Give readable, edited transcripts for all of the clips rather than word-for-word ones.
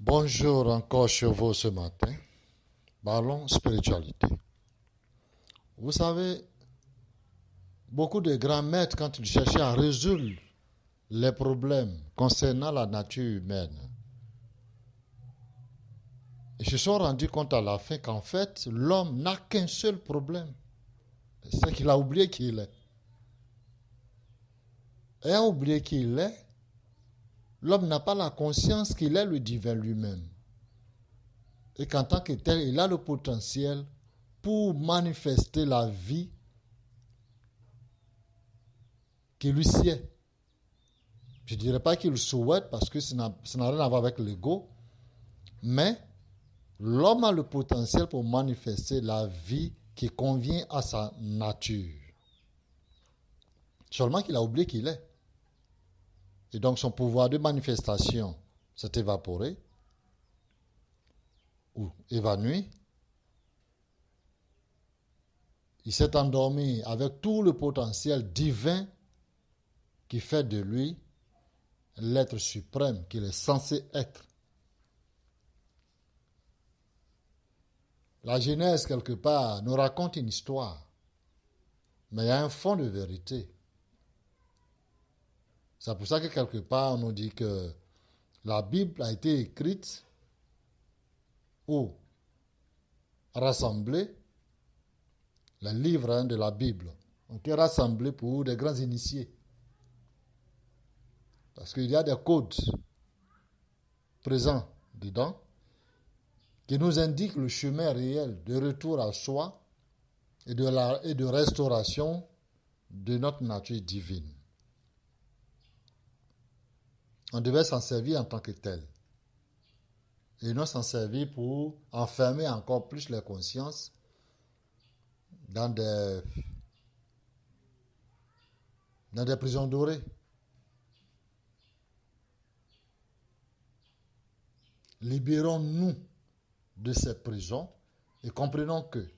Bonjour encore chez vous ce matin. Parlons spiritualité. Vous savez, beaucoup de grands maîtres, quand ils cherchaient à résoudre les problèmes concernant la nature humaine, ils se sont rendus compte à la fin qu'en fait, l'homme n'a qu'un seul problème. C'est qu'il a oublié qui il est. Ayant oublié qui il est, l'homme n'a pas la conscience qu'il est le divin lui-même. Et qu'en tant que tel, il a le potentiel pour manifester la vie qui lui sied. Je ne dirais pas qu'il le souhaite parce que ça n'a rien à voir avec l'ego, mais l'homme a le potentiel pour manifester la vie qui convient à sa nature. Seulement qu'il a oublié qu'il est. Et donc son pouvoir de manifestation s'est évaporé ou évanoui. Il s'est endormi avec tout le potentiel divin qui fait de lui l'être suprême qu'il est censé être. La Genèse, quelque part, nous raconte une histoire, mais il y a un fond de vérité. C'est pour ça que quelque part, on nous dit que la Bible a été écrite ou rassemblée, les livres de la Bible ont été rassemblés pour des grands initiés. Parce qu'il y a des codes présents dedans qui nous indiquent le chemin réel de retour à soi et de restauration de notre nature divine. On devait s'en servir en tant que tel. Et non s'en servir pour enfermer encore plus les consciences dans des prisons dorées. Libérons-nous de ces prisons et comprenons que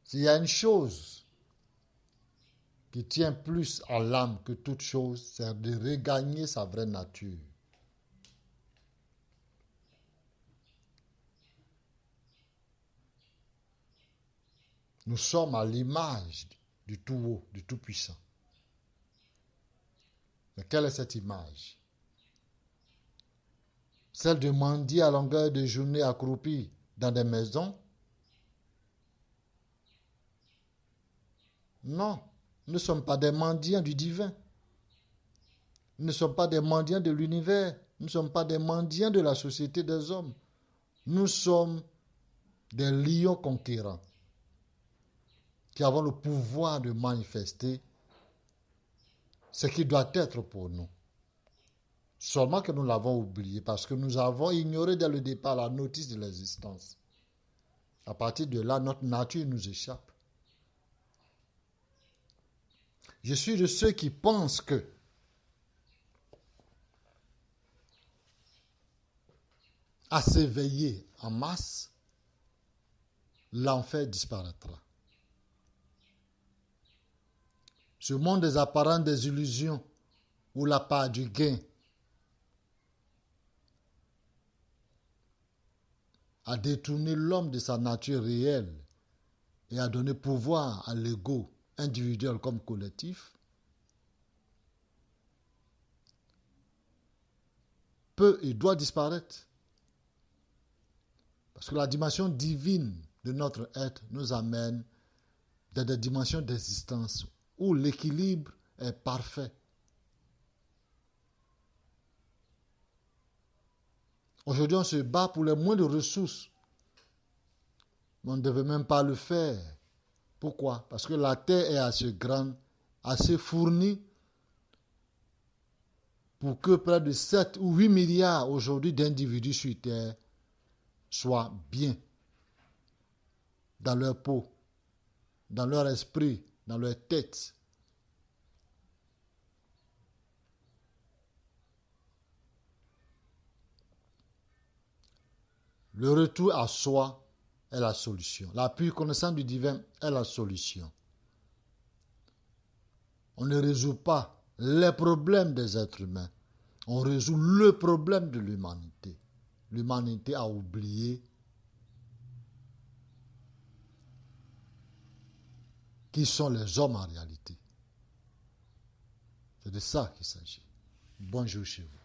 s'il y a une chose qui tient plus à l'âme que toute chose, c'est de regagner sa vraie nature. Nous sommes à l'image du Tout-Haut, du Tout-Puissant. Mais quelle est cette image? Celle de mendier à longueur de journée accroupis dans des maisons? Non, nous ne sommes pas des mendiants du divin. Nous ne sommes pas des mendiants de l'univers. Nous ne sommes pas des mendiants de la société des hommes. Nous sommes des lions conquérants qui avons le pouvoir de manifester ce qui doit être pour nous. Seulement que nous l'avons oublié parce que nous avons ignoré dès le départ la notice de l'existence. À partir de là, notre nature nous échappe. Je suis de ceux qui pensent que à s'éveiller en masse, l'enfer disparaîtra. Ce monde des apparences, des illusions, où la part du gain a détourné l'homme de sa nature réelle et a donné pouvoir à l'ego individuel comme collectif, peut et doit disparaître. Parce que la dimension divine de notre être nous amène dans des dimensions d'existence où l'équilibre est parfait. Aujourd'hui, on se bat pour les moindres ressources. Mais on ne devait même pas le faire. Pourquoi? Parce que la terre est assez grande, assez fournie pour que près de 7 ou 8 milliards aujourd'hui d'individus sur terre soient bien dans leur peau, dans leur esprit, dans leur tête. Le retour à soi est la solution. La pure connaissance du divin est la solution. On ne résout pas les problèmes des êtres humains On résout le problème de l'humanité. L'humanité a oublié qui sont les hommes en réalité. C'est de ça qu'il s'agit. Bonjour chez vous.